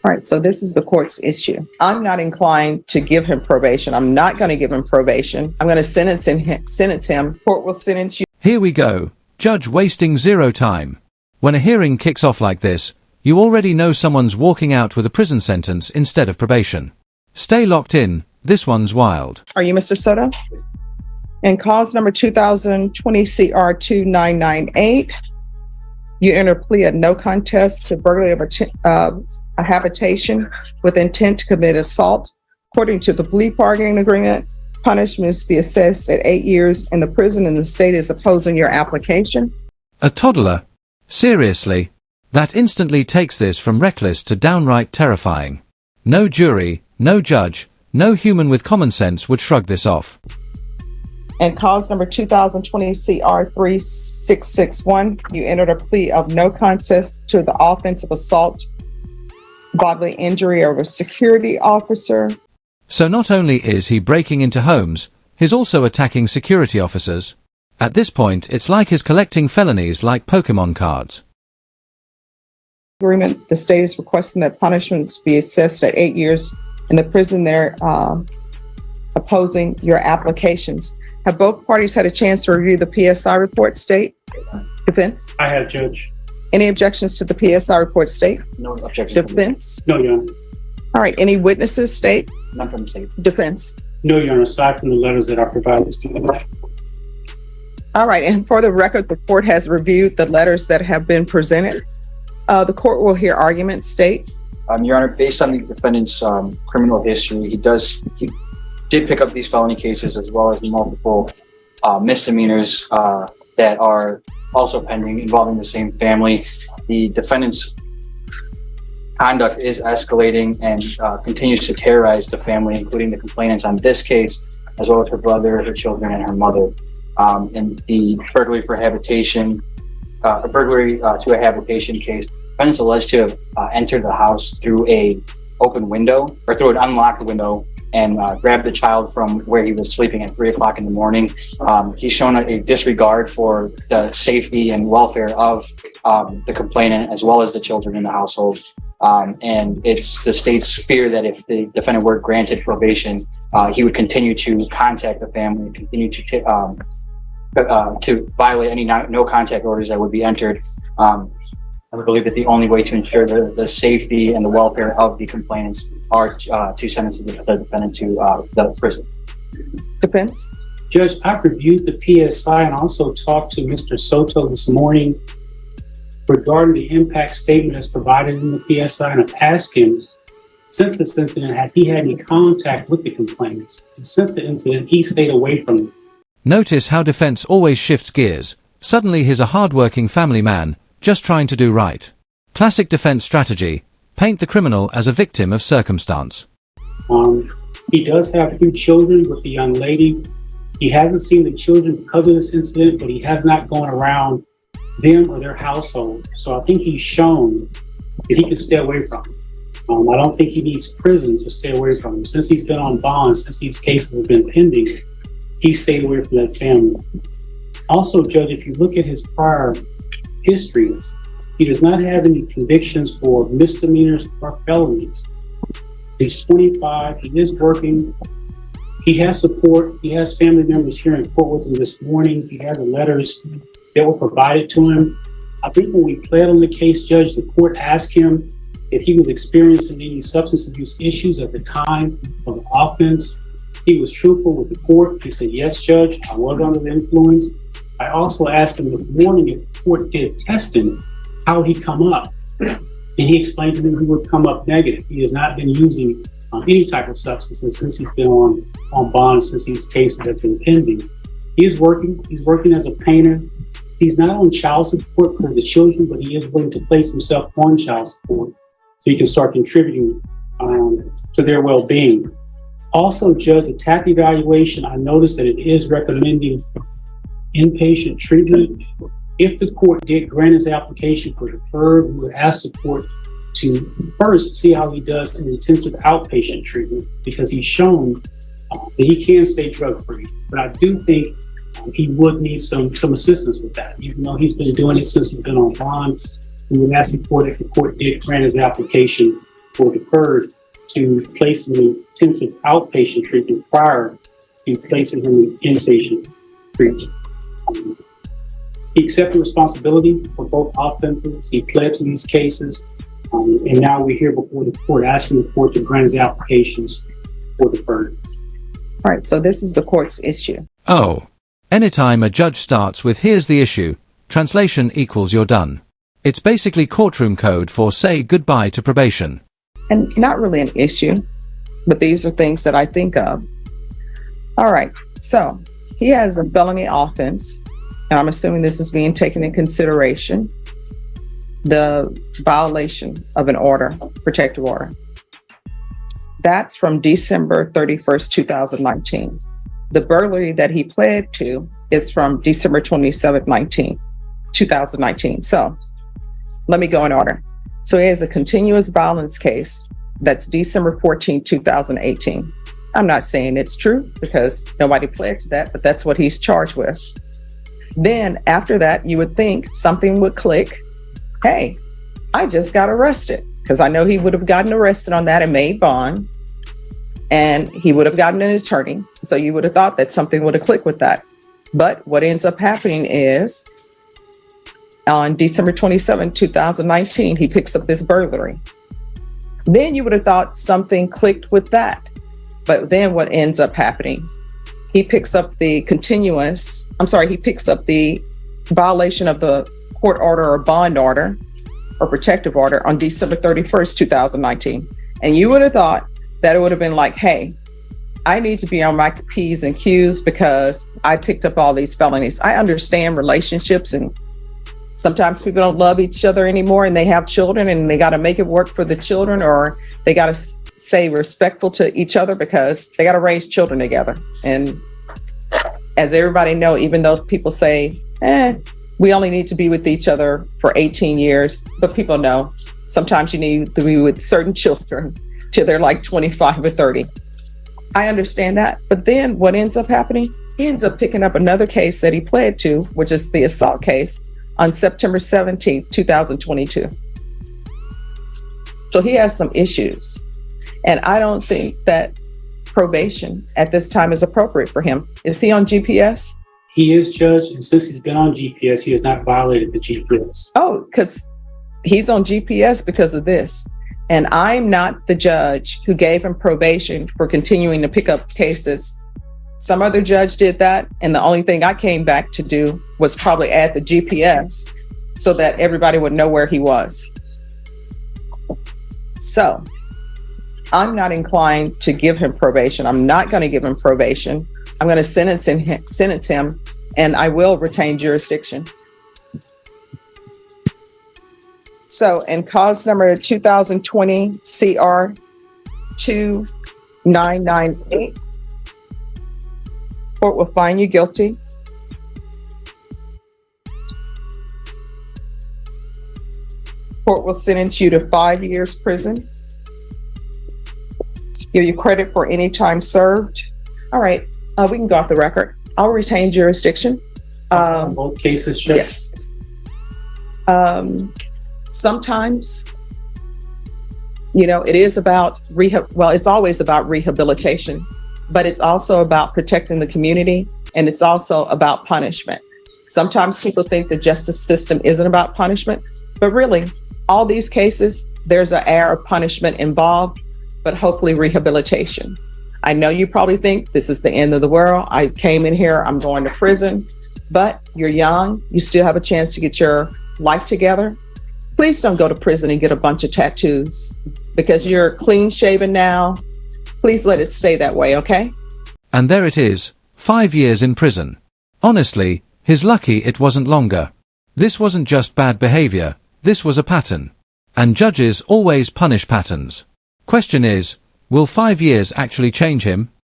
All right, so this is the court's issue. I'm not inclined to give him probation. I'm not going to give him probation. I'm going to sentence him. Court will sentence you. Here we go. Judge wasting zero time. When a hearing kicks off like this, you already know someone's walking out with a prison sentence instead of probation. Stay locked in. This one's wild. Are you Mr. Soto? In cause number 2020 CR 2998, you enter a plea of no contest to burglary of a habitation with intent to commit assault. According to the plea bargaining agreement, punishments be assessed at 8 years in the prison, and the state is opposing your application. A toddler? Seriously? That instantly takes this from reckless to downright terrifying. No jury, no judge, no human with common sense would shrug this off. And cause number 2020 CR 3661, you entered a plea of no contest to the offense of assault, bodily injury of a security officer. So not only is he breaking into homes, he's also attacking security officers. At this point, it's like he's collecting felonies like Pokemon cards. Agreement, the state is requesting that punishments be assessed at 8 years in the prison. They're opposing your applications. Have both parties had a chance to review the PSI report, state? Defense? I have, Judge. Any objections to the PSI report, state? No objections. Defense? No, Your Honor. All right, any witnesses, state? None from the state. Defense? No, Your Honor, aside from the letters that are provided to me. All right, and for the record, the court has reviewed the letters that have been presented. The court will hear arguments, state? Your Honor, based on the defendant's criminal history, he did pick up these felony cases as well as the multiple misdemeanors that are also pending involving the same family. The defendant's conduct is escalating and continues to terrorize the family, including the complainants on this case, as well as her brother, her children, and her mother. And the burglary for habitation, a burglary to a habitation case, defendants alleged to have entered the house through a open window or through an unlocked window and grabbed the child from where he was sleeping at 3 o'clock in the morning. He's shown a disregard for the safety and welfare of the complainant as well as the children in the household. And it's the state's fear that if the defendant were granted probation, he would continue to contact the family, continue to violate any no contact orders that would be entered. I would believe that the only way to ensure the safety and the welfare of the complainants are to sentence the defendant to the prison. Defense? Judge, I reviewed the PSI and also talked to Mr. Soto this morning regarding the impact statement as provided in the PSI, and I've asked him, since this incident, had he had any contact with the complainants? And since the incident, he stayed away from them. Notice how defense always shifts gears. Suddenly he's a hard-working family man, just trying to do right. Classic defense strategy. Paint the criminal as a victim of circumstance. He does have 2 children with the young lady. He hasn't seen the children because of this incident, but he has not gone around them or their household. So I think he's shown that he can stay away from them. I don't think he needs prison to stay away from them. Since he's been on bond, since these cases have been pending, he stayed away from that family. Also, Judge, if you look at his prior history, he does not have any convictions for misdemeanors or felonies. He's 25, he is working, he has support, he has family members here in court with him this morning, he has the letters that were provided to him. I think when we pled on the case, Judge, the court asked him if he was experiencing any substance abuse issues at the time of the offense. He was truthful with the court. He said, yes, Judge, I was under the influence. I also asked him this morning if the court did testing, how would he come up? And he explained to me he would come up negative. He has not been using any type of substances since he's been on bond, since these cases have been pending. He is working. He's working as a painter. He's not on child support for the children, but he is willing to place himself on child support so he can start contributing to their well-being. Also, Judge, the TAP evaluation, I noticed that it is recommending inpatient treatment. If the court did grant his application for deferred, we would ask the court to first see how he does in intensive outpatient treatment, because he's shown that he can stay drug-free. But I do think he would need some assistance with that. Even though he's been doing it since he's been on bond, we would ask the court if the court did grant his application or deferred to placing him in intensive outpatient treatment prior to placing him in inpatient treatment. He accepted responsibility for both offenses. He pled to these cases, and now we're here before the court asking the court to grant his applications for deferred. All right, so this is the court's issue. Oh. Anytime a judge starts with "here's the issue," translation equals "you're done." It's basically courtroom code for say goodbye to probation. And not really an issue, but these are things that I think of. All right, so he has a felony offense, and I'm assuming this is being taken in consideration, the violation of an order, protective order. That's from December 31st, 2019. The burglary that he pled to is from December 27th, 2019. So let me go in order. So he has a continuous violence case that's December 14, 2018. I'm not saying it's true because nobody pled to that, but that's what he's charged with. Then after that, you would think something would click. Hey, I just got arrested, because I know he would have gotten arrested on that and made bond, and he would have gotten an attorney. So you would have thought that something would have clicked with that. But what ends up happening is on December 27, 2019, he picks up this burglary. Then you would have thought something clicked with that. But then what ends up happening? He picks up the violation of the court order or bond order or protective order on December 31st, 2019. And you would have thought that it would have been like, hey, I need to be on my P's and Q's because I picked up all these felonies. I understand relationships, and sometimes people don't love each other anymore and they have children and they got to make it work for the children, or they got to stay respectful to each other because they got to raise children together. And as everybody know, even though people say, we only need to be with each other for 18 years, but people know sometimes you need to be with certain children till they're like 25 or 30. I understand that. But then what ends up happening? He ends up picking up another case that he pled to, which is the assault case, on September 17th, 2022. So he has some issues. And I don't think that probation at this time is appropriate for him. Is he on GPS? He is, Judge, and since he's been on GPS, he has not violated the GPS. Oh, because he's on GPS because of this. And I'm not the judge who gave him probation for continuing to pick up cases. Some other judge did that, and the only thing I came back to do was probably add the GPS so that everybody would know where he was. So I'm not inclined to give him probation. I'm not going to give him probation. I'm going to sentence him, and I will retain jurisdiction. So in cause number 2020 CR 2998, court will find you guilty. Court will sentence you to 5 years prison. Give you credit for any time served. All right, we can go off the record. I'll retain jurisdiction. Both cases, Judge? Yes. Sometimes, it is about it's always about rehabilitation, but it's also about protecting the community, and it's also about punishment. Sometimes people think the justice system isn't about punishment, but really, all these cases, there's an air of punishment involved, but hopefully rehabilitation. I know you probably think this is the end of the world. I came in here, I'm going to prison, but you're young, you still have a chance to get your life together. Please don't go to prison and get a bunch of tattoos because you're clean shaven now. Please let it stay that way, okay? And there it is, 5 years in prison. Honestly, he's lucky it wasn't longer. This wasn't just bad behavior, this was a pattern. And judges always punish patterns. Question is, will 5 years actually change him?